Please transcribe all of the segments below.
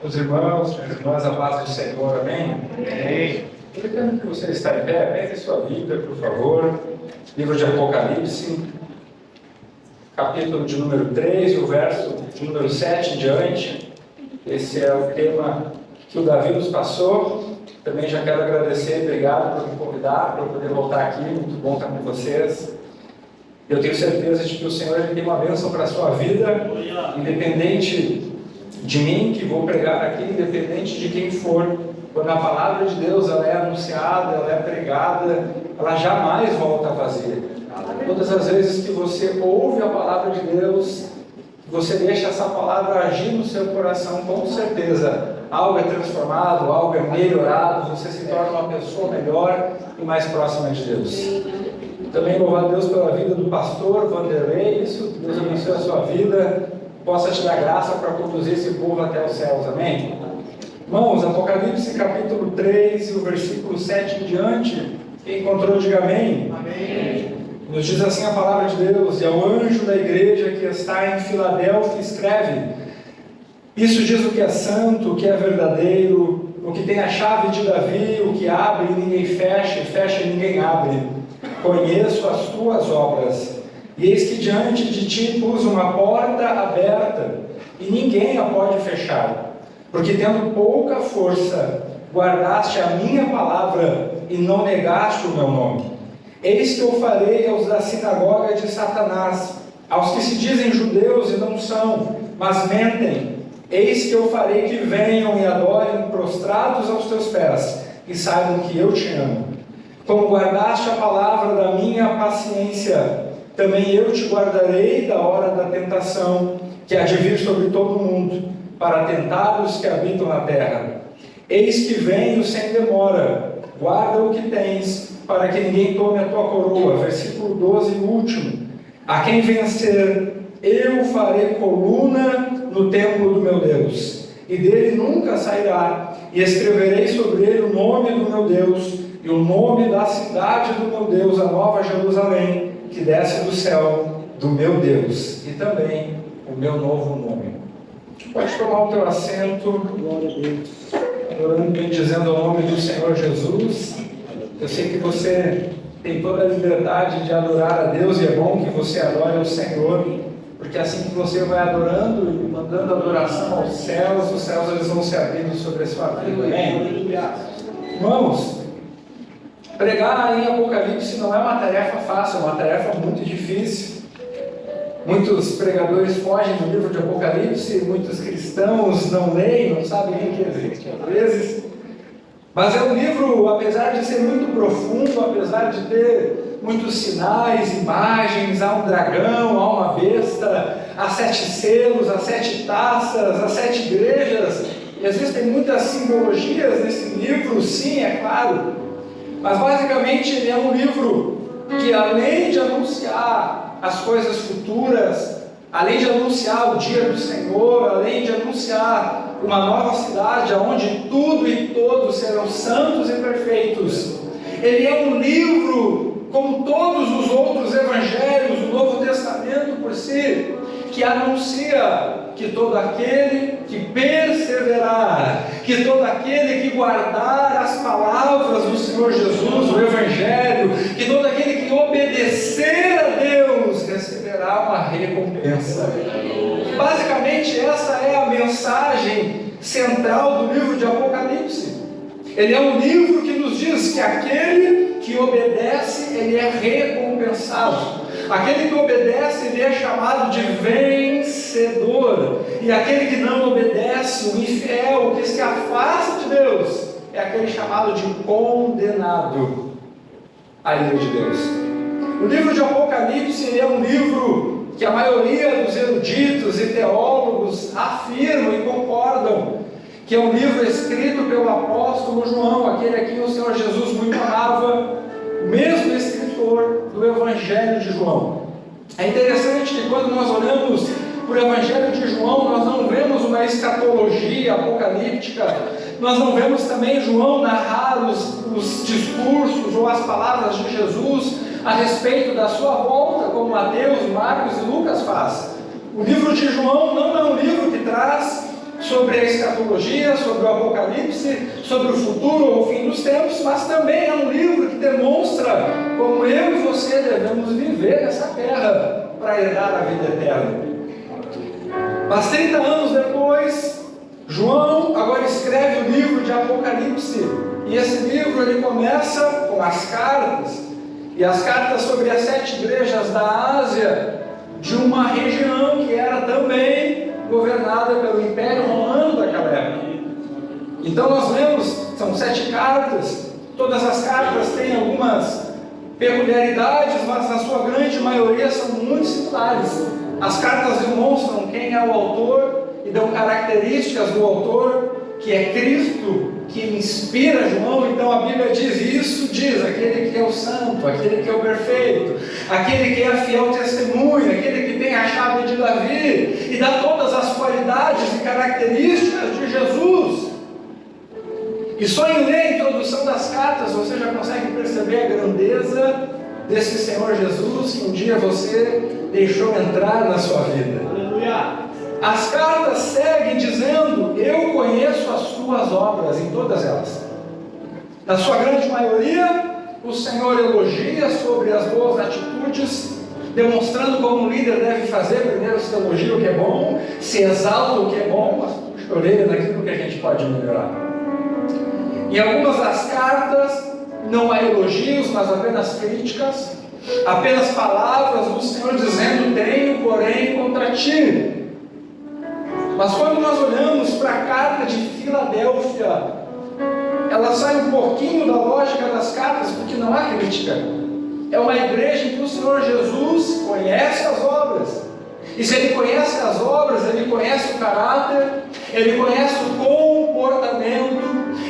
Os irmãos, as irmãs, a paz do Senhor, amém? Amém. Lembrando que você está em pé, pegue sua Bíblia, por favor. Livro de Apocalipse, capítulo de número 3, o verso de número 7 em diante. Esse é o tema que o Davi nos passou. Também já quero agradecer, obrigado por me convidar, para eu poder voltar aqui, muito bom estar com vocês. Eu tenho certeza de que o Senhor ele tem uma bênção para a sua vida, independente de mim, que vou pregar aqui, independente de quem for. Quando a palavra de Deus ela é anunciada, ela é pregada, ela jamais volta vazia. Todas as vezes que você ouve a palavra de Deus, você deixa essa palavra agir no seu coração, com certeza algo é transformado, algo é melhorado, você se torna uma pessoa melhor e mais próxima de Deus. Também louvar a Deus pela vida do pastor Vanderlei, isso, Deus abençoe a sua vida, possa te dar graça para conduzir esse povo até os céus, amém? Irmãos, Apocalipse capítulo 3, o versículo 7 em diante, quem encontrou diga amém. Amém. Nos diz assim a palavra de Deus: e ao anjo da igreja que está em Filadélfia escreve: isso diz o que é santo, o que é verdadeiro, o que tem a chave de Davi, o que abre e ninguém fecha, e fecha e ninguém abre. Conheço as tuas obras, e eis que diante de ti pus uma porta aberta, e ninguém a pode fechar, porque tendo pouca força, guardaste a minha palavra, e não negaste o meu nome. Eis que eu farei aos da sinagoga de Satanás, aos que se dizem judeus e não são, mas mentem. Eis que eu farei que venham e adorem prostrados aos teus pés, e saibam que eu te amo. Como guardaste a palavra da minha paciência, também eu te guardarei da hora da tentação, que há de vir sobre todo o mundo, para tentar os que habitam na terra. Eis que venho sem demora, guarda o que tens, para que ninguém tome a tua coroa. Versículo 12 e último: a quem vencer, eu farei coluna no templo do meu Deus, e dele nunca sairá, e escreverei sobre ele o nome do meu Deus, e o nome da cidade do meu Deus, a nova Jerusalém, que desce do céu do meu Deus, e também o meu novo nome. Pode tomar o teu assento, glória a Deus, adorando bem, dizendo o nome do Senhor Jesus. Eu sei que você tem toda a liberdade de adorar a Deus, e é bom que você adore ao Senhor, porque assim que você vai adorando e mandando adoração aos céus, os céus eles vão se abrindo sobre a sua vida. Amém? Irmãos, pregar em Apocalipse não é uma tarefa fácil, é uma tarefa muito difícil. Muitos pregadores fogem do livro de Apocalipse, muitos cristãos não leem, não sabem nem que existe às vezes. Mas é um livro, apesar de ser muito profundo, apesar de ter muitos sinais, imagens, há um dragão, há uma besta, há 7 selos, há 7 taças, há 7 igrejas, e às vezes tem muitas simbologias nesse livro, sim, é claro. Mas basicamente ele é um livro que, além de anunciar as coisas futuras, além de anunciar o dia do Senhor, além de anunciar uma nova cidade onde tudo e todos serão santos e perfeitos, ele é um livro, como todos os outros evangelhos do Novo Testamento por si, que anuncia que todo aquele que perseverar, que todo aquele que guardar as palavras do Senhor Jesus, o Evangelho, que todo aquele que obedecer a Deus receberá uma recompensa. Basicamente essa é a mensagem central do livro de Apocalipse. Ele é um livro que nos diz que aquele que obedece, ele é recompensado. Aquele que obedece, ele é chamado de vencedor. E aquele que não obedece, o infiel, que se afasta de Deus, é aquele chamado de condenado à ira de Deus. O livro de Apocalipse ele é um livro que a maioria dos eruditos e teólogos afirmam e concordam que é um livro escrito pelo apóstolo João, aquele a quem o Senhor Jesus muito amava, o mesmo escritor do Evangelho de João. É interessante que quando nós olhamos para o Evangelho de João, nós não vemos uma escatologia apocalíptica, nós não vemos também João narrar os discursos ou as palavras de Jesus a respeito da sua volta, como Mateus, Marcos e Lucas faz. O livro de João não é um livro que traz sobre a escatologia, sobre o Apocalipse, sobre o futuro ou o fim dos tempos, mas também é um livro que demonstra como eu e você devemos viver nessa terra para herdar a vida eterna. Mas 30 anos depois, João agora escreve o livro de Apocalipse, e esse livro ele começa com as cartas, e as cartas sobre as 7 igrejas da Ásia, de uma região que era também governada pelo Império Romano daquela época. Então nós vemos, são 7 cartas, todas as cartas têm algumas peculiaridades, mas na sua grande maioria são muito similares. As cartas demonstram quem é o autor e dão características do autor, que é Cristo, que inspira João. Então a Bíblia diz isso, diz aquele que é o santo, aquele que é o perfeito, aquele que é a fiel testemunha, aquele que tem a chave de Davi, e dá todas as qualidades e características de Jesus. E só em ler a introdução das cartas você já consegue perceber a grandeza desse Senhor Jesus que um dia você deixou entrar na sua vida. Aleluia! As cartas seguem dizendo: eu conheço as suas obras, em todas elas. Na sua grande maioria, o Senhor elogia sobre as boas atitudes, demonstrando como um líder deve fazer. Primeiro se elogia o que é bom, se exalta o que é bom, mas puxa a orelha naquilo que a gente pode melhorar. Em algumas das cartas, não há elogios, mas apenas críticas, apenas palavras do Senhor dizendo: tenho, porém, contra ti. Mas quando nós olhamos para a carta de Filadélfia, ela sai um pouquinho da lógica das cartas, porque não há crítica. É uma igreja em que o Senhor Jesus conhece as obras. E se Ele conhece as obras, Ele conhece o caráter, Ele conhece o comportamento,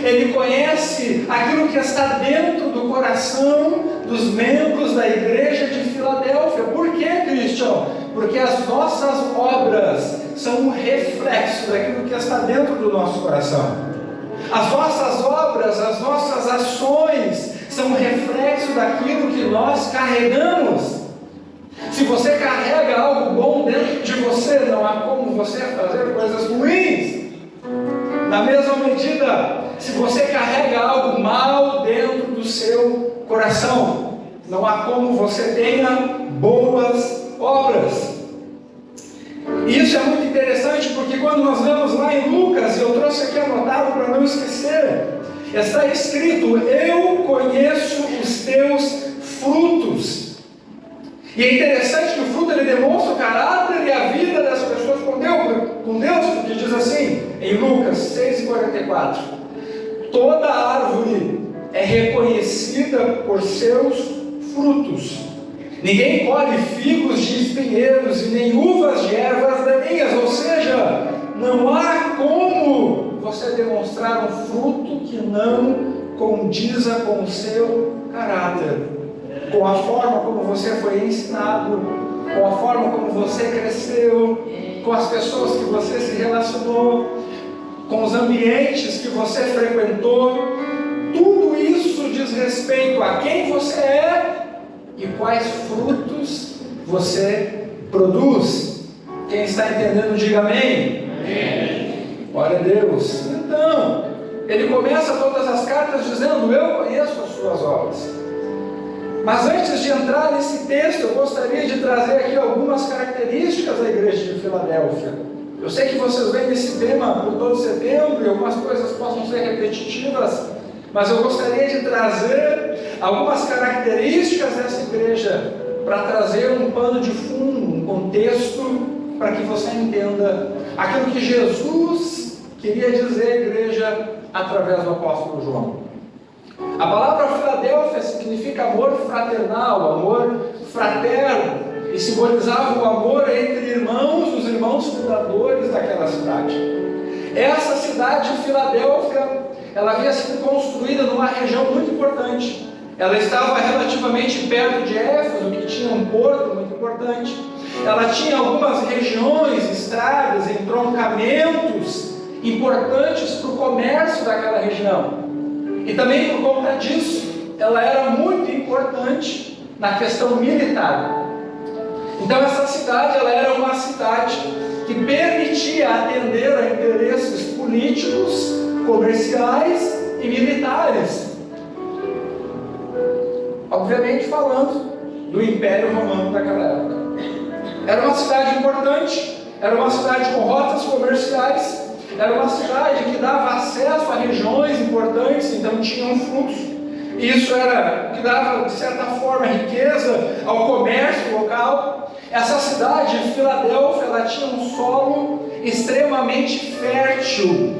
Ele conhece aquilo que está dentro do coração dos membros da igreja de Filadélfia. Por que, Cristian? Porque as nossas obras são um reflexo daquilo que está dentro do nosso coração. As nossas obras, as nossas ações são um reflexo daquilo que nós carregamos. Se você carrega algo bom dentro de você, não há como você fazer coisas ruins. Na mesma medida, se você carrega algo mal dentro do seu coração, não há como você tenha boas obras. E isso é muito interessante, porque quando nós vemos lá em Lucas, e eu trouxe aqui anotado para não esquecer, está escrito: eu conheço os teus frutos. E é interessante que o fruto ele demonstra o caráter e a vida das pessoas com Deus, porque diz assim, em Lucas 6,44, toda árvore é reconhecida por seus frutos. Ninguém colhe figos de espinheiros e nem uvas de ervas daninhas. Ou seja, não há como você demonstrar um fruto que não condiza com o seu caráter, com a forma como você foi ensinado, com a forma como você cresceu, com as pessoas que você se relacionou, com os ambientes que você frequentou. Tudo isso diz respeito a quem você é e quais frutos você produz. Quem está entendendo, diga amém. Amém. Glória a Deus. Então, ele começa todas as cartas dizendo: eu conheço as suas obras. Mas antes de entrar nesse texto, eu gostaria de trazer aqui algumas características da igreja de Filadélfia. Eu sei que vocês veem esse tema por todo setembro e algumas coisas possam ser repetitivas, mas eu gostaria de trazer algumas características dessa igreja para trazer um pano de fundo, um contexto, para que você entenda aquilo que Jesus queria dizer à igreja através do apóstolo João. A palavra Filadélfia significa amor fraternal, amor fraterno, e simbolizava o amor entre irmãos, os irmãos fundadores daquela cidade. Essa cidade de Filadélfia, ela havia sido construída numa região muito importante. Ela estava relativamente perto de Éfeso, que tinha um porto muito importante. Ela tinha algumas regiões, estradas, entroncamentos importantes para o comércio daquela região. E também por conta disso, ela era muito importante na questão militar. Então essa cidade, ela era uma cidade que permitia atender a interesses comerciais e militares. Obviamente falando do Império Romano daquela época. Era uma cidade importante, era uma cidade com rotas comerciais, era uma cidade que dava acesso a regiões importantes, então tinha um fluxo. Isso era que dava, de certa forma, riqueza ao comércio local. Essa cidade, Filadélfia, ela tinha um solo extremamente fértil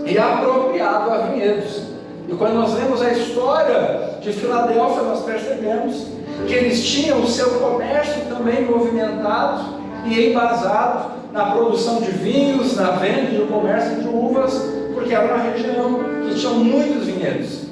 e apropriado a vinhedos. E quando nós lemos a história de Filadélfia, nós percebemos que eles tinham o seu comércio também movimentado e embasado na produção de vinhos, na venda e no comércio de uvas, porque era uma região que tinha muitos vinhedos.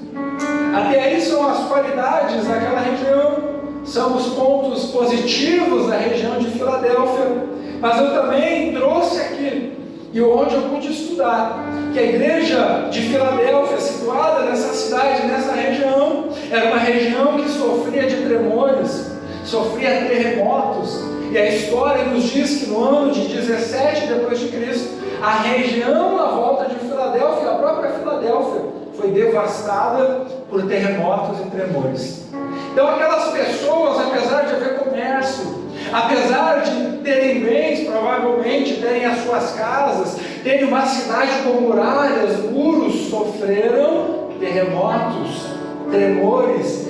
Até aí são as qualidades daquela região, são os pontos positivos da região de Filadélfia, mas eu também trouxe aqui, e onde eu pude estudar, que a igreja de Filadélfia, situada nessa cidade, nessa região, era uma região que sofria de tremores, sofria terremotos, e a história nos diz que no ano de 17 depois de Cristo, a região à volta de Filadélfia, a própria Filadélfia, foi devastada por terremotos e tremores. Então aquelas pessoas, apesar de haver comércio, apesar de terem bens, provavelmente terem as suas casas, terem uma cidade com muralhas, muros, sofreram terremotos, tremores,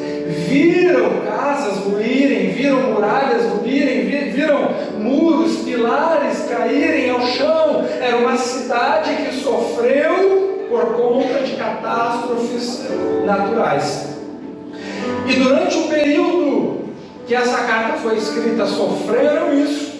viram casas ruírem, viram muralhas ruírem, viram muros, pilares caírem ao chão. Era uma cidade que sofreu por conta de catástrofes naturais. E durante o período que essa carta foi escrita, sofreram isso,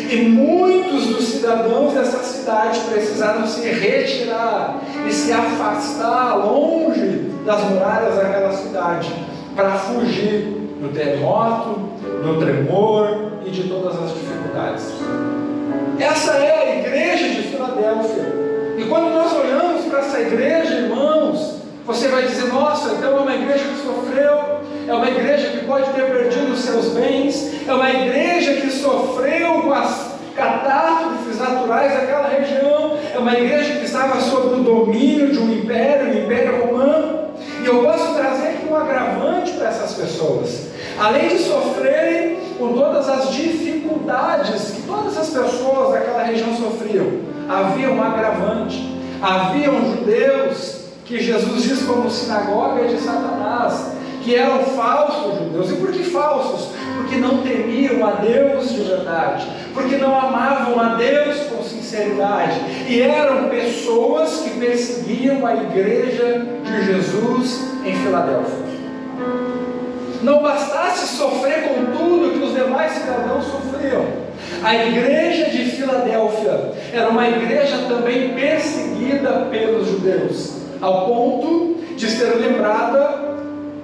e muitos dos cidadãos dessa cidade precisaram se retirar e se afastar longe das muralhas daquela cidade, para fugir do terremoto, do tremor e de todas as dificuldades. Essa é a igreja de Filadélfia. E quando nós olhamos para essa igreja, irmãos, você vai dizer: nossa, então é uma igreja que sofreu, é uma igreja que pode ter perdido os seus bens, é uma igreja que sofreu com as catástrofes naturais daquela região, é uma igreja que estava sob o domínio de um império, o Império Romano. E eu posso trazer aqui um agravante para essas pessoas. Além de sofrerem com todas as dificuldades que todas as pessoas daquela região sofriam, havia um agravante. Haviam judeus que Jesus diz como sinagoga de Satanás, que eram falsos judeus. E por que falsos? Porque não temiam a Deus de verdade, porque não amavam a Deus com sinceridade, e eram pessoas que perseguiam a igreja de Jesus em Filadélfia. Não bastasse sofrer com tudo que os demais cidadãos sofriam, a igreja de Filadélfia era uma igreja também perseguida pelos judeus, ao ponto de ser lembrada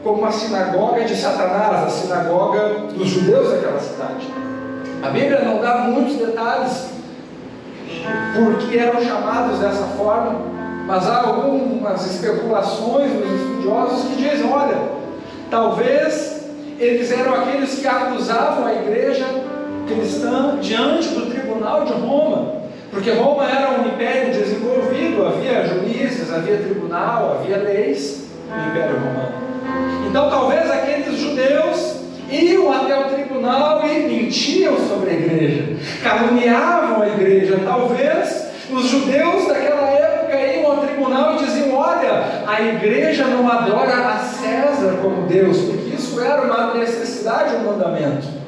como a sinagoga de Satanás, a sinagoga dos judeus daquela cidade. A Bíblia não dá muitos detalhes porque eram chamados dessa forma, mas há algumas especulações dos estudiosos que dizem: olha, talvez eles eram aqueles que acusavam a igreja cristã diante do tribunal de Roma, porque Roma era um império desenvolvido, havia juízes, havia tribunal, havia leis no Império Romano. Então talvez aqueles judeus iam até o tribunal e mentiam sobre a igreja, caluniavam a igreja. Talvez os judeus daquela época iam ao tribunal e diziam: olha, a igreja não adora a César como Deus, porque isso era uma necessidade, um mandamento.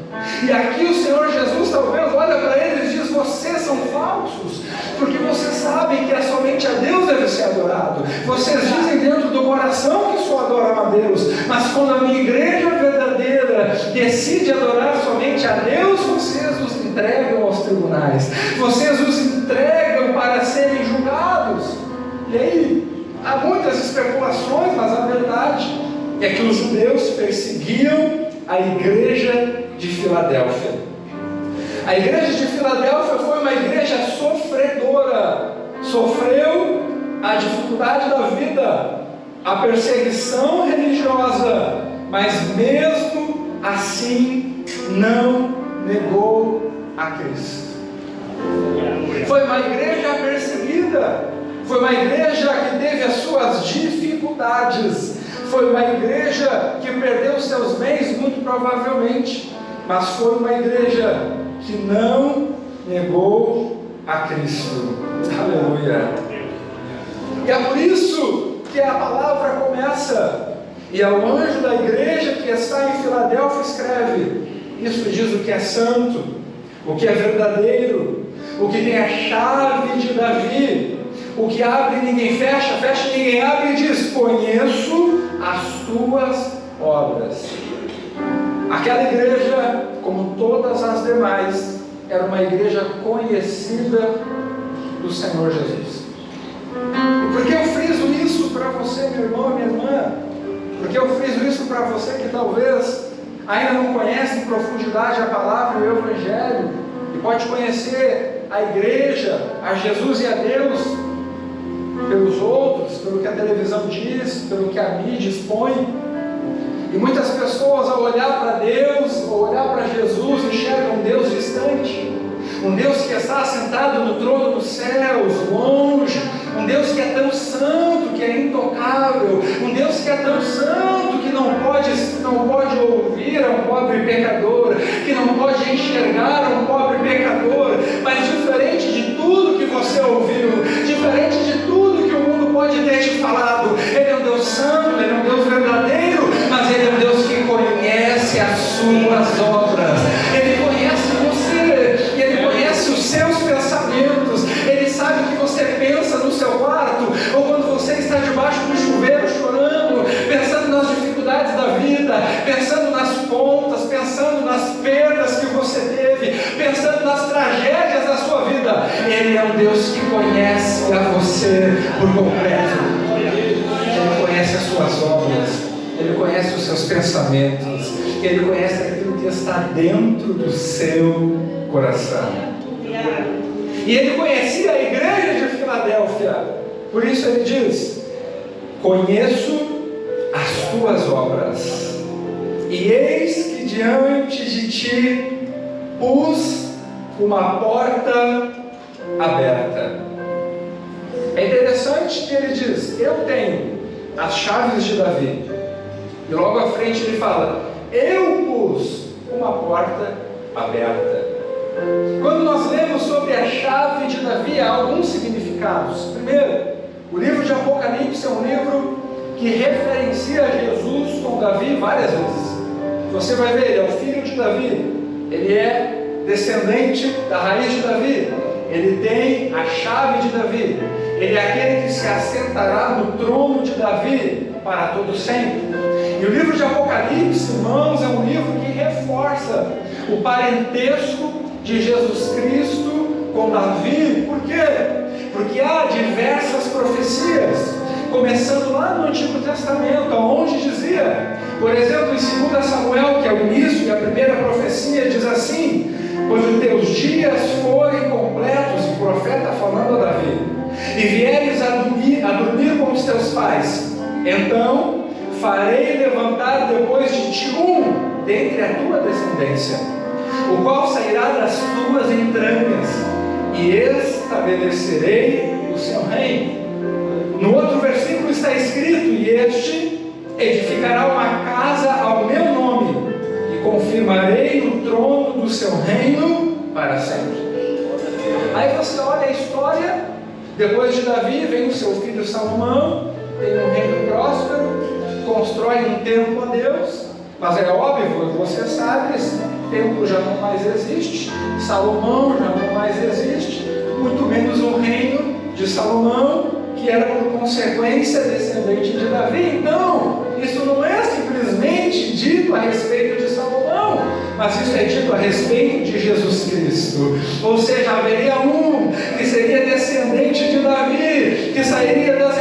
E aqui o Senhor Jesus talvez olha para eles e diz: vocês são falsos, porque vocês sabem que é somente a Deus deve ser adorado. Vocês dizem dentro do coração que só adoram a Deus, mas quando a minha igreja verdadeira decide adorar somente a Deus, vocês os entregam aos tribunais, vocês os entregam para serem julgados. E aí há muitas especulações, mas a verdade é que os judeus perseguiam a igreja de Filadélfia. A igreja de Filadélfia foi uma igreja sofredora, sofreu a dificuldade da vida, a perseguição religiosa, mas mesmo assim não negou a Cristo. Foi uma igreja perseguida, foi uma igreja que teve as suas dificuldades, foi uma igreja que perdeu os seus bens, muito provavelmente, mas foi uma igreja que não negou a Cristo. Aleluia! E é por isso que a palavra começa, e ao anjo da igreja que está em Filadélfia escreve: isso diz o que é santo, o que é verdadeiro, o que tem a chave de Davi, o que abre e ninguém fecha, fecha e ninguém abre, e diz: conheço as tuas obras. Aquela igreja, como todas as demais, era uma igreja conhecida do Senhor Jesus. E por que eu friso isso para você, meu irmão e minha irmã? Porque eu friso isso para você que talvez ainda não conhece em profundidade a palavra e o Evangelho, e pode conhecer a igreja, a Jesus e a Deus pelos outros, pelo que a televisão diz, pelo que a mídia expõe. E muitas pessoas, ao olhar para Deus, ao olhar para Jesus, enxergam um Deus distante, um Deus que está assentado no trono dos céus, longe, um Deus que é tão santo, que é intocável, um Deus que é tão santo que não pode ouvir a um pobre pecador, que não pode enxergar um pobre pecador. Mas diferente de tudo que você ouviu, diferente de tudo que o mundo pode ter te falado, Ele é um Deus santo, Ele é um Deus verdadeiro, mas Ele é um Deus que conhece as suas obras. Ele conhece você, e Ele conhece os seus pensamentos. Ele sabe o que você pensa no seu quarto, ou quando você está debaixo do chuveiro chorando, pensando nas dificuldades da vida, pensando nas contas, pensando nas perdas que você teve, pensando nas tragédias da sua vida. Ele é um Deus que conhece a você por completo. Ele conhece as suas obras, Ele conhece os seus pensamentos, Ele conhece aquilo que está dentro do seu coração. E Ele conhecia a igreja de Filadélfia, por isso Ele diz: conheço as tuas obras, e eis que diante de ti pus uma porta aberta. É interessante que Ele diz: eu tenho as chaves de Davi, e logo à frente Ele fala: eu pus uma porta aberta. Quando nós lemos sobre a chave de Davi, há alguns significados. Primeiro, o livro de Apocalipse é um livro que referencia Jesus com Davi várias vezes. Você vai ver, ele é o filho de Davi, ele é descendente da raiz de Davi, ele tem a chave de Davi, ele é aquele que se assentará no trono de Davi para todo sempre. E o livro de Apocalipse, irmãos, é um livro que reforça o parentesco de Jesus Cristo com Davi. Por quê? Porque há diversas profecias, começando lá no Antigo Testamento, onde dizia, por exemplo, em 2 Samuel, que é o início e a primeira profecia, diz assim: quando teus dias forem completos, o profeta falando a Davi, e vieres a dormir com os teus pais, então farei levantar depois de ti um dentre a tua descendência, o qual sairá das tuas entranhas, e estabelecerei o seu reino. No outro versículo está escrito: e este edificará uma casa ao meu nome, e confirmarei no trono do seu reino para sempre. Aí você olha a história, depois de Davi vem o seu filho Salomão, tem um reino próspero, constrói um templo a Deus, mas é óbvio, você sabe, esse templo já não mais existe, Salomão já não mais existe, muito menos o reino de Salomão, que era por consequência descendente de Davi. Então, isso não é simplesmente dito a respeito de Salomão, mas isso é dito a respeito de Jesus Cristo. Ou seja, haveria um que seria descendente de Davi, que sairia das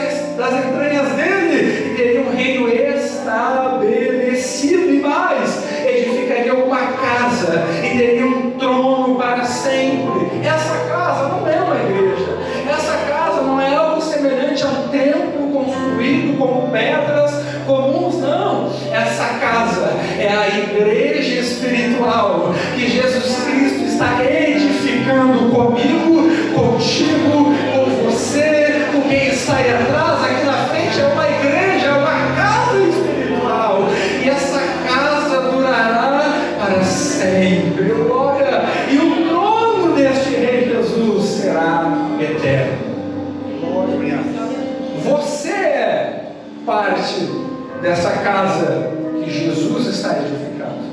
entranhas dele, e teria um reino estabelecido, e mais, edificaria uma casa, e teria um trono para sempre. Essa casa não é uma igreja, essa casa não é algo semelhante a um templo construído com pedras comuns, não. Essa casa é a igreja espiritual que Jesus Cristo está edificando comigo, contigo, com você, com quem parte dessa casa que Jesus está edificando.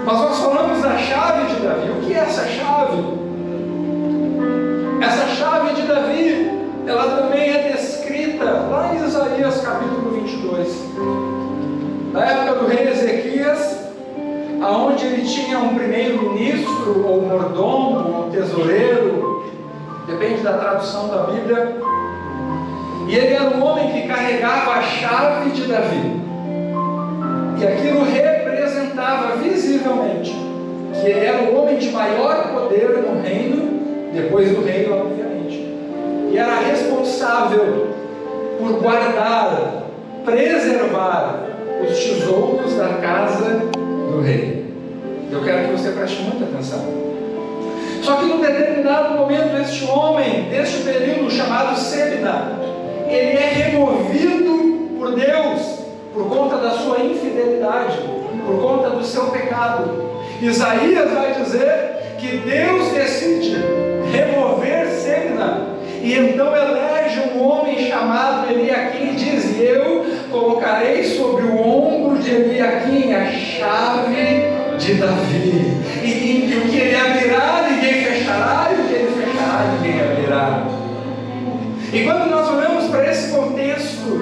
Mas nós falamos da chave de Davi. O que é essa chave? Essa chave de Davi, ela também é descrita lá em Isaías capítulo 22. Na época do rei Ezequias, aonde ele tinha um primeiro-ministro, ou mordomo, ou tesoureiro, depende da tradução da Bíblia, e ele era um homem que carregava a chave de Davi, e aquilo representava visivelmente que ele era o homem de maior poder no reino, depois do rei, obviamente, e era responsável por guardar, preservar os tesouros da casa do rei. Eu quero que você preste muita atenção. Só que num determinado momento, este homem, deste período chamado Sebna, ele é removido por Deus, por conta da sua infidelidade, por conta do seu pecado. Isaías vai dizer que Deus decide remover Sebna, e então elege um homem chamado Eliaquim, e diz: eu colocarei sobre o ombro de Eliaquim a chave de Davi, e o que ele abrirá, ninguém fechará, e o que ele fechará, ninguém abrirá. E quando nós olhamos para esse contexto,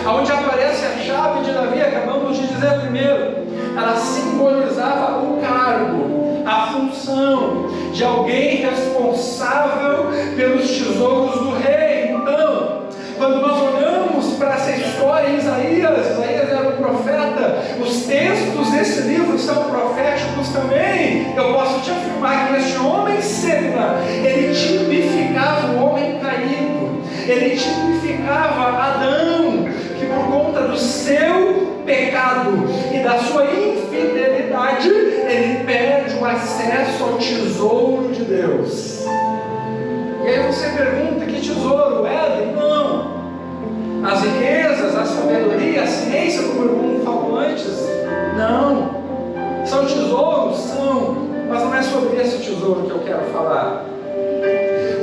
onde aparece a chave de Davi, acabamos de dizer primeiro, ela simbolizava o cargo, a função de alguém responsável pelos tesouros do rei. Então, quando nós olhamos para essa história em Isaías era um profeta, os textos desse livro são proféticos também. Eu posso te afirmar que este homem Sebna, ele tipificava o homem caído, ele tipificava Adão, que por conta do seu pecado e da sua infidelidade, ele perde o acesso ao tesouro de Deus. E aí você pergunta: que tesouro? Éden? Não. As riquezas, a sabedoria, a ciência, como o irmão falou antes? Não. São tesouros? São. Mas não é sobre esse tesouro que eu quero falar.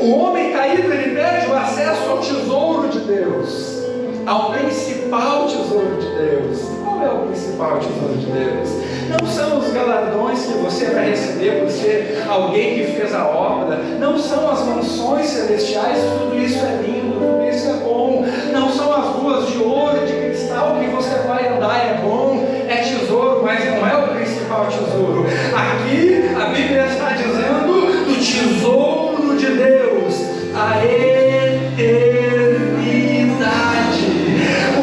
O homem caído, ele perde o acesso ao tesouro de Deus, ao principal tesouro de Deus. Qual é o principal tesouro de Deus? Não são os galardões que você vai receber por ser alguém que fez a obra, não são as mansões celestiais, tudo isso é lindo, tudo isso é bom, não são as ruas de ouro, de cristal que você vai andar, é bom, é tesouro, mas não é o principal tesouro. Aqui a Bíblia está dizendo do tesouro de Deus, a eternidade.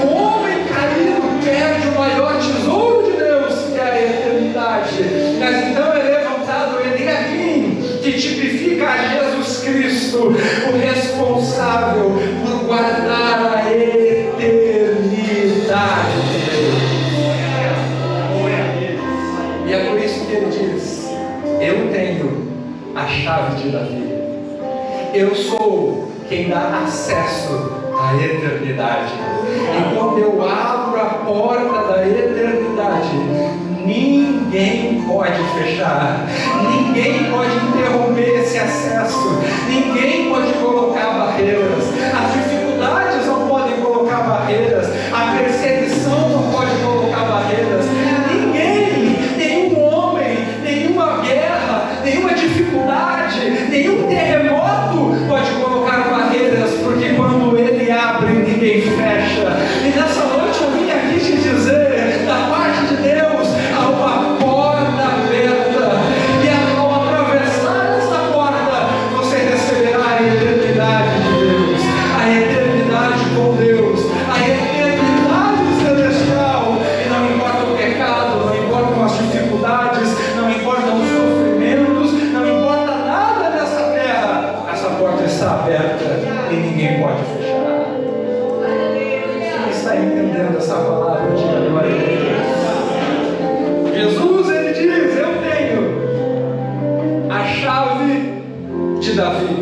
O homem caído perde o maior tesouro de Deus, que é a eternidade. Mas então é levantado Eliaquim, que tipifica a Jesus Cristo, o responsável por guardar a eternidade. E é por isso que ele diz: eu tenho a chave de Davi, eu sou quem dá acesso à eternidade. E quando eu abro a porta da eternidade, ninguém pode fechar, ninguém pode interromper esse acesso, ninguém pode colocar barreiras. As dificuldades não podem colocar barreiras, a perseguição não pode colocar barreiras. Ninguém, nenhum homem, nenhuma guerra, nenhuma dificuldade, nenhum terremoto pode colocar barreiras, porque quando ele abre, ninguém fecha. E nessa noite eu vim aqui te dizer, da parte de Deus, há uma porta aberta, e ao atravessar essa porta, você receberá a eternidade de Deus, a eternidade com Deus, a eternidade celestial. E não importa o pecado, não importam as dificuldades, não importam os sofrimentos, não importa nada nessa terra, essa porta está aberta e ninguém pode fechar. Quem está entendendo essa palavra? Diga glória a Deus. Jesus, ele diz: eu tenho a chave de Davi,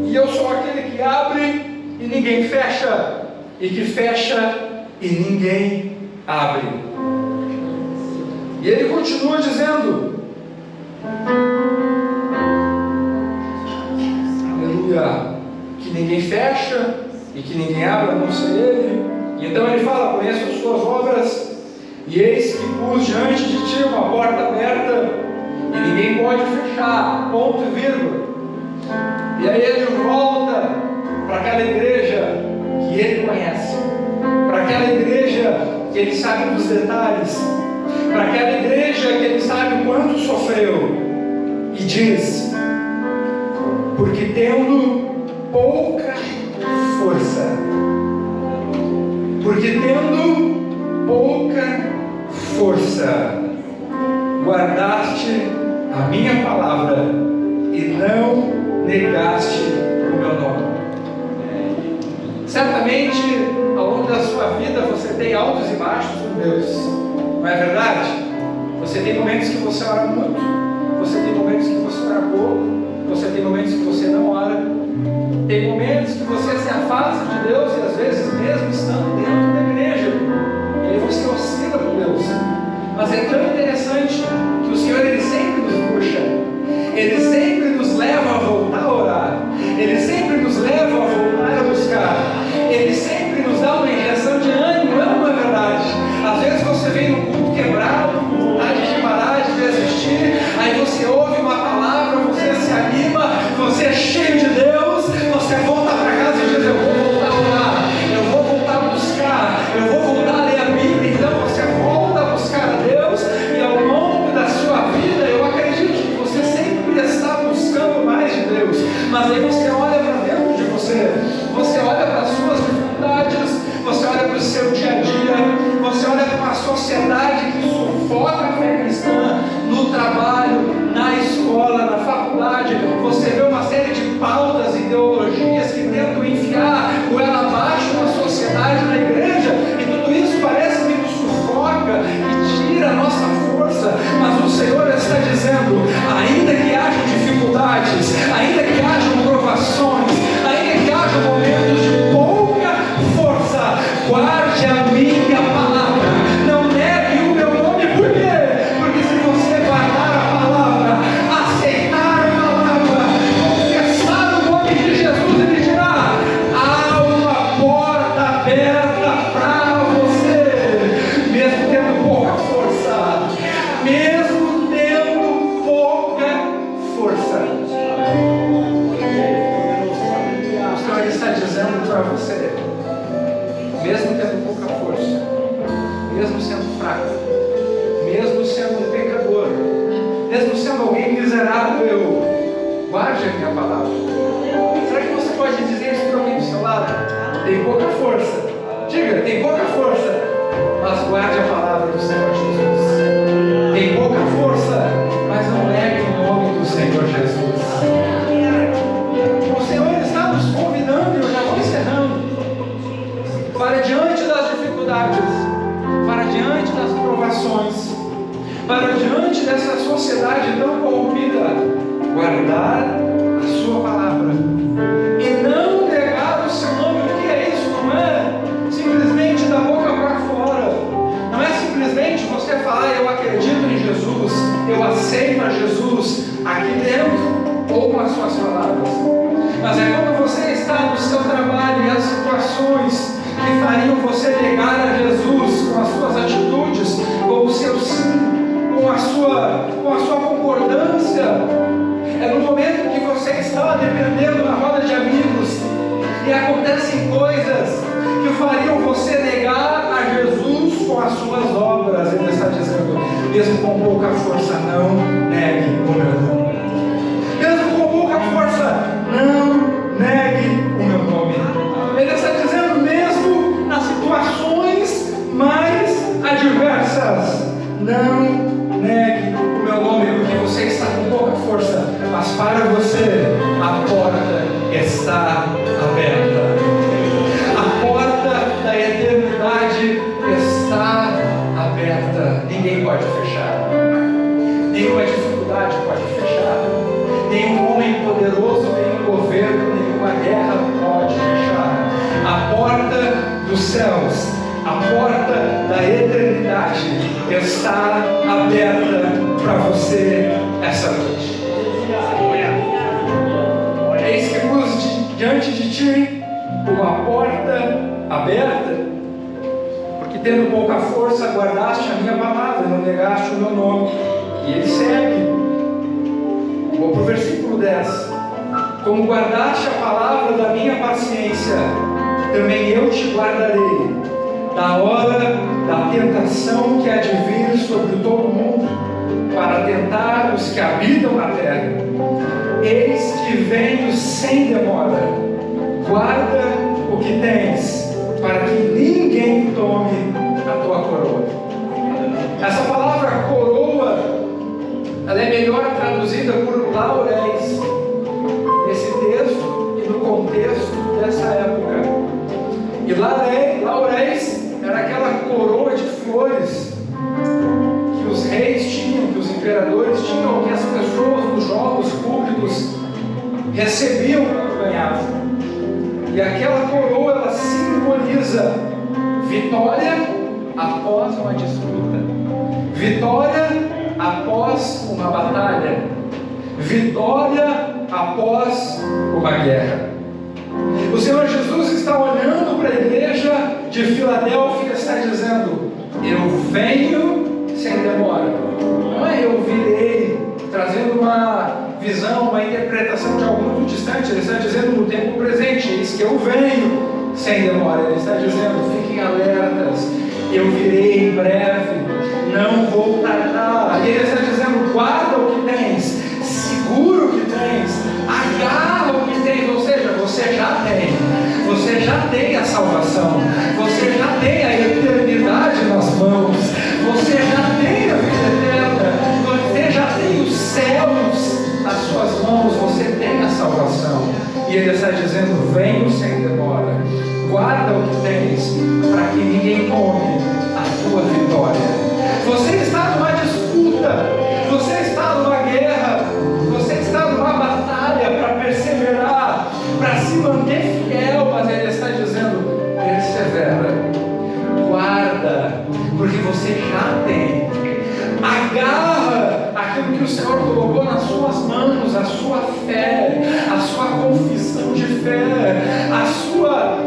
e eu sou aquele que abre e ninguém fecha, e que fecha e ninguém abre. E ele continua dizendo, aleluia, que ninguém fecha e que ninguém abra a não ser Ele. E então Ele fala: conheço as suas obras, e eis que pus diante de ti uma porta aberta, e ninguém pode fechar, ponto e vírgula. E aí Ele volta para aquela igreja que Ele conhece, para aquela igreja que Ele sabe dos detalhes, para aquela igreja que Ele sabe o quanto sofreu, e diz: porque tendo pouca força, porque tendo pouca força, guardaste a minha palavra e não negaste o meu nome. Certamente, ao longo da sua vida, você tem altos e baixos com Deus, não é verdade? Você tem momentos que você ora muito, você tem momentos que você ora pouco, você tem momentos que você não ora, tem momentos que você se afasta de Deus, e às vezes mesmo estando dentro da igreja, e aí você oscila com Deus. Mas é tão interessante que o Senhor, Ele sempre nos puxa, Ele sempre nos leva a voltar a orar, Ele sempre nos leva a voltar a buscar, Ele sempre nos dá uma injeção de ânimo, não é verdade? Às vezes você vem num culto quebrado, com vontade de parar, de desistir, aí você ouve uma palavra, você se anima, você é cheio de Deus, você volta para casa e diz: eu vou voltar a orar, eu vou voltar a buscar, eu vou voltar a ler a Bíblia. Então você volta a buscar a Deus, e ao longo da sua vida, eu acredito que você sempre está buscando mais de Deus, mas aí você olha para dentro de você, você olha para as suas dificuldades, você olha para o seu dia a dia, você olha para uma sociedade que sufoca a fé cristã no trabalho, na escola, na faculdade, você vê uma série de pautas, ideologias que tentam enfiar goela abaixo na sociedade, na igreja, e tudo isso parece que nos sufoca e tira a nossa força, mas o Senhor está dizendo: ainda que haja dificuldades, ainda que haja provações, ainda que haja momentos de pouca força, guarde a minha palavra, não negue o meu nome. Por quê? Porque se você guardar a palavra, aceitar a palavra, confessar o nome de Jesus, Ele dirá: há uma porta aberta para você, mesmo tendo pouca força, mesmo tendo pouca força. O Senhor está dizendo para você: mesmo tendo pouca força, mesmo sendo fraco, mesmo sendo um pecador, mesmo sendo alguém miserável, guarde a minha palavra. Será que você pode dizer isso para alguém do seu lado? Tem pouca força. Diga: tem pouca força, mas guarde a palavra do Senhor Jesus. Tem pouca força, mas não negue o nome do Senhor Jesus. O Senhor está nos convidando, e eu já vou encerrando, para diante das dificuldades, para diante das provações, para diante dessa sociedade tão corrompida, guardar a sua palavra e não negar o seu nome. O que é isso? Não é simplesmente da boca para fora, não é simplesmente você falar: eu acredito em Jesus, eu aceito a Jesus aqui dentro ou com as suas palavras, mas é quando você está no seu trabalho e as situações que fariam você negar a Jesus com as suas atitudes, com o seu sim, com a sua concordância. É no momento que você está dependendo na roda de amigos e acontecem coisas que fariam você negar a Jesus com as suas obras. Ele está dizendo: mesmo com pouca força, não negue o meu nome. Mesmo com pouca força, não negue o meu nome. Ele está dizendo: mesmo nas situações mais adversas, não negue o meu nome, porque você está com pouca força, mas para você a porta está aberta. A porta da eternidade está aberta. Ninguém pode fechar. Nenhuma dificuldade pode fechar. Nenhum homem poderoso, nenhum governo, nenhuma guerra pode fechar. A porta dos céus, a porta da eternidade está aberta para você essa noite. Eis que pus diante de ti uma porta aberta, porque tendo pouca força guardaste a minha palavra, não negaste o meu nome. E ele segue. Vou para o versículo 10. Como guardaste a palavra da minha paciência, também eu te guardarei da hora da tentação que há de vir sobre todo mundo, para tentar os que habitam na terra. Eis que venho sem demora. Guarda o que tens, para que ninguém tome a tua coroa. Essa palavra coroa, ela é melhor traduzida por lauréis nesse texto e no contexto dessa época. E lauréis era aquela coroa de flores que os reis tinham, que os imperadores tinham, que as pessoas nos jogos públicos recebiam quando ganhavam. E aquela coroa, ela simboliza vitória após uma disputa, vitória após uma batalha, vitória após uma guerra. O Senhor Jesus está olhando para a igreja de Filadélfia e está dizendo: eu venho sem demora. Não é eu virei, trazendo uma visão, uma interpretação de algo muito distante. Ele está dizendo no tempo presente: eis que eu venho sem demora. Ele está dizendo: fiquem alertas, eu virei em breve, não vou tardar. E ele está dizendo: guarda o que tens, segura o que tens, agarra o que tens. Ou seja, você já tem a salvação, você já tem a eternidade nas mãos, você já tem a vida eterna, você já tem os céus nas suas mãos, você tem a salvação. E ele está dizendo: venho sem demora, guarda o que tens, para que ninguém tome a tua vitória. Você está numa disputa, você está numa guerra, você está numa batalha para perseverar, para se manter fiel, mas ele está dizendo: persevera, guarda, porque você já tem. Agarra aquilo que o Senhor colocou nas suas mãos, a sua fé, a sua confissão de fé, a sua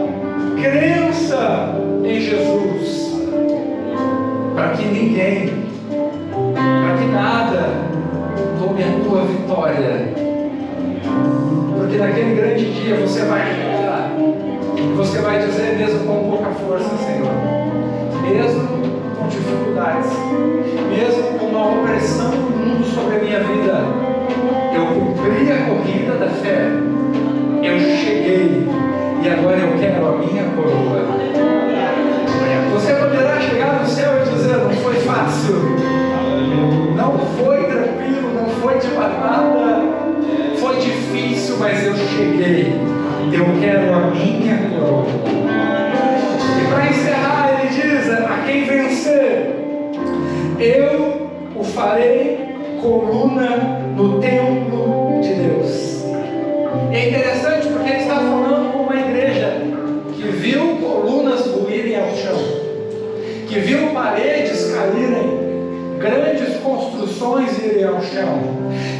crença em Jesus, para que ninguém, para que nada tome a tua vitória, porque naquele grande dia você vai chegar, você vai dizer, mesmo com pouca força: Senhor, mesmo com dificuldades, mesmo com uma opressão do mundo sobre a minha vida, eu cumpri a corrida da fé, eu cheguei, e agora eu quero a minha coroa. Você poderá chegar no céu e dizer: não foi fácil, não foi tranquilo, não foi de batata, foi difícil, mas eu cheguei, eu quero a minha coroa. E para encerrar, ele diz: a quem vencer, eu o farei coluna no templo de Deus. E é interessante porque ele está falando com uma igreja que viu colunas ruírem ao chão, que viu paredes caírem, grandes construções irem ao chão,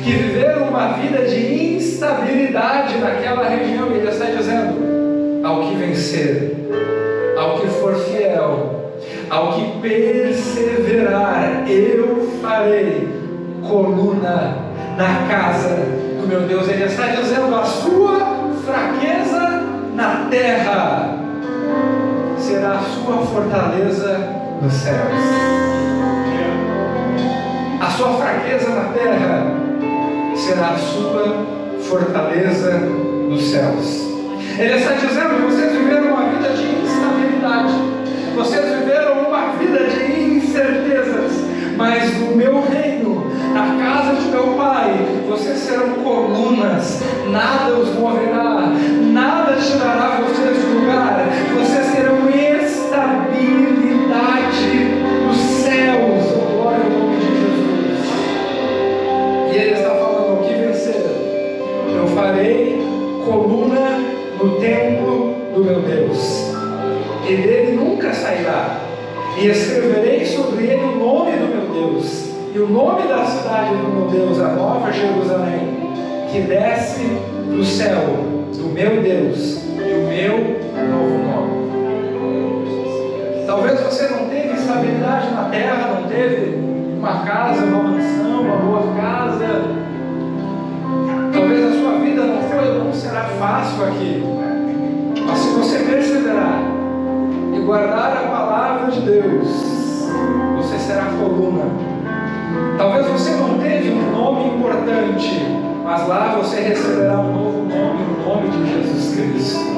que viveram uma vida de instabilidade naquela região. E ele está dizendo: ao que vencer, ao que for fiel, ao que perseverar, eu farei coluna na casa do meu Deus. Ele está dizendo: a sua fraqueza na terra será a sua fortaleza nos céus. A sua fraqueza na terra será a sua fortaleza nos céus. Ele está dizendo: vocês viveram uma vida de instabilidade, vocês viveram uma vida de incertezas, mas no meu reino, na casa de meu Pai, vocês serão colunas, nada os moverá, nada tirará vocês do lugar, vocês terão estabilidade nos céus. Glória ao nome de Jesus. E ele está falando: o que vencer, eu farei coluna no templo do meu Deus, e dele nunca sairá, e escreverei sobre ele o nome do meu Deus, e o nome da cidade do meu Deus, a nova Jerusalém, que desce do céu do meu Deus, e o meu você não teve estabilidade na terra, não teve uma casa, uma mansão, uma boa casa. Talvez a sua vida não será fácil aqui. Mas se você perseverar e guardar a palavra de Deus, você será coluna. Talvez você não teve um nome importante, mas lá você receberá um novo nome, o nome de Jesus Cristo.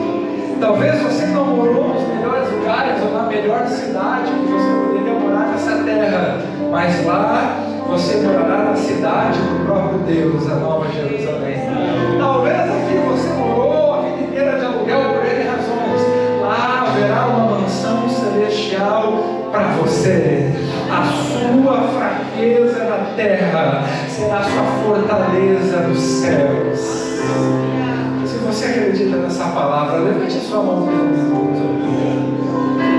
Talvez você não morou nos melhores lugares ou na melhor cidade que você poderia morar nessa terra, mas lá você morará na cidade do próprio Deus, a Nova Jerusalém. Talvez aqui você morou a vida inteira de aluguel por N razões. Lá haverá uma mansão celestial para você. A sua fraqueza na terra será a sua fortaleza nos céus. Se você acredita nessa palavra, levante a sua mão por um minuto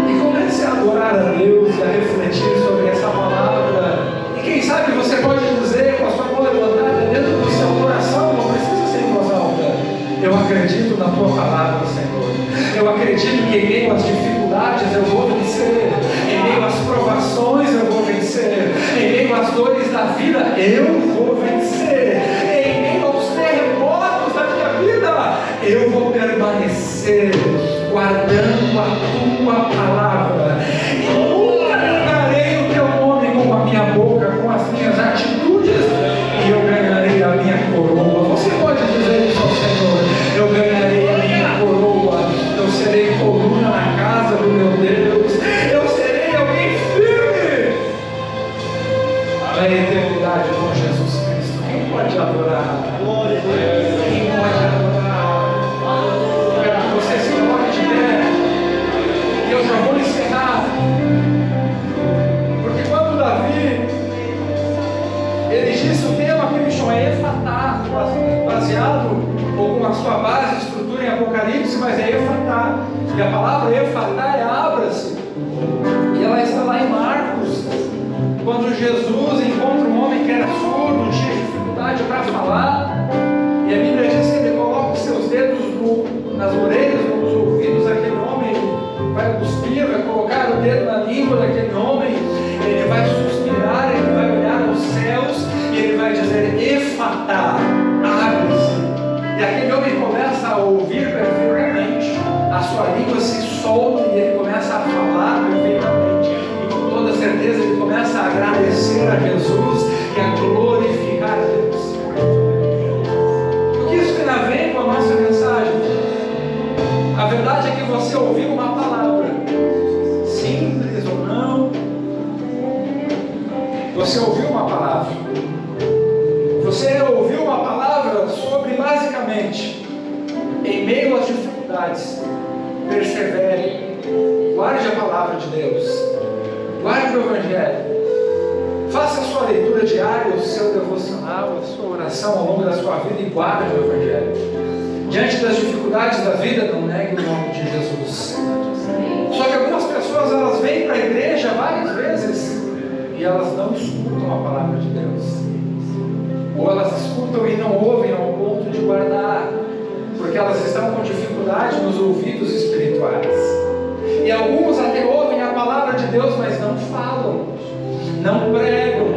e comece a adorar a Deus e a refletir sobre essa palavra. E quem sabe você pode dizer com a sua mão levantada dentro do seu coração, não precisa ser em voz alta: eu acredito na tua palavra, Senhor. Eu acredito que em meio às dificuldades eu vou vencer, em meio às provações eu vou vencer, em meio às dores da vida eu vou vencer, em meio aos terremotos da minha vida eu vou permanecer guardando a tua palavra. E nunca negarei o teu nome com a minha boca, com as minhas atitudes, e eu ganharei a minha coroa. Você pode dizer isso ao Senhor: eu ganharei a minha coroa, eu serei coluna na casa do meu Deus, eu serei alguém firme na eternidade com Jesus Cristo. Quem pode adorar? Quem pode adorar? Quero que você se coloque de pé, e eu já vou encerrar. Porque quando Davi, ele disse o tema que me chama Efatá, baseado ou com a sua base, estrutura em Apocalipse, mas é Efatá. E a palavra Efatá é abra-se. E ela está lá em Marcos, quando Jesus encontra um homem que era surdo, tinha dificuldade para falar, e a Bíblia diz que ele coloca os seus dedos nas orelhas, nos ouvidos daquele homem, vai cuspir, vai colocar o dedo na língua daquele homem, ele vai suspirar, ele vai olhar aos céus e ele vai dizer: Efatá, abre-se. E aquele homem começa a ouvir perfeitamente, a sua língua se solta e ele começa a falar perfeitamente, e com toda certeza ele começa a agradecer a Jesus e a glorificar a Deus. O que isso tem a ver com a nossa mensagem? A verdade é que você ouviu uma palavra, simples ou não, você ouviu uma palavra. Você ouviu uma palavra sobre, basicamente, em meio às dificuldades, persevere, guarde a palavra de Deus, guarde o Evangelho, faça a sua leitura diária, o seu devocional, a sua oração ao longo da sua vida e guarde o Evangelho. Diante das dificuldades da vida, não negue o nome de Jesus. Só que algumas pessoas, elas vêm para a igreja várias vezes e elas não escutam a palavra de Deus. Ou elas escutam e não ouvem ao ponto de guardar, porque elas estão com dificuldade nos ouvidos espirituais. E alguns até ouvem a palavra de Deus, mas não falam, não pregam,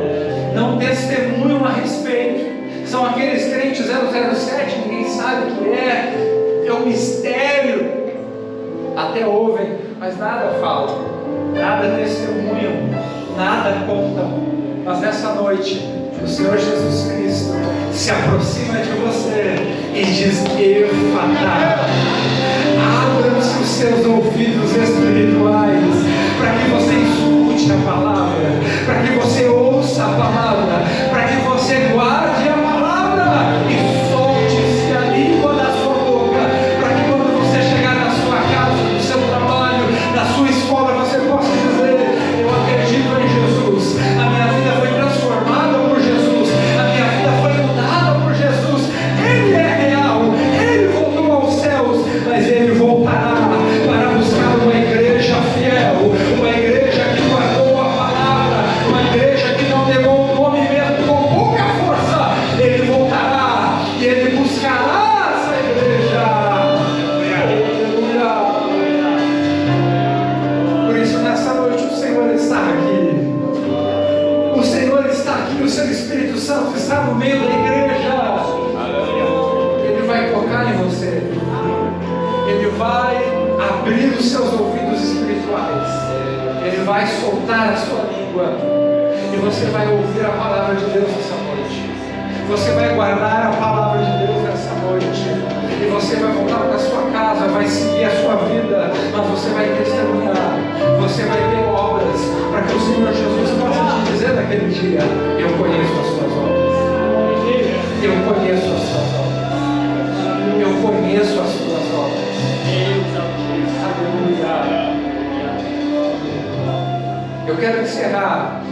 não testemunham a respeito. São aqueles crentes 007, ninguém sabe o que é um mistério. Até ouvem, mas nada falam, nada testemunham, nada contam. Mas nessa noite, o Senhor Jesus Cristo se aproxima de você e diz: Efatá, abram-se os seus ouvidos espirituais para que você escute a palavra, para que você ouça a palavra, para que você guarde a palavra e solte-se a língua da sua boca, para que quando você chegar na sua casa, no seu trabalho, na sua escola, você possa dizer: eu acredito em Jesus, a minha vida foi transformada por Jesus, a minha vida foi mudada por Jesus, Ele é real, Ele voltou aos céus, mas Ele voltará para buscar uma igreja abrir os seus ouvidos espirituais. Ele vai soltar a sua língua e você vai ouvir a palavra de Deus nessa noite. Você vai guardar a palavra de Deus nessa noite. E você vai voltar para a sua casa, vai seguir a sua vida, mas você vai testemunhar. Você vai ter obras para que o Senhor Jesus possa te dizer naquele dia: eu conheço as suas obras. Eu conheço as suas obras. Eu conheço as suas obras. Aleluia. Eu quero encerrar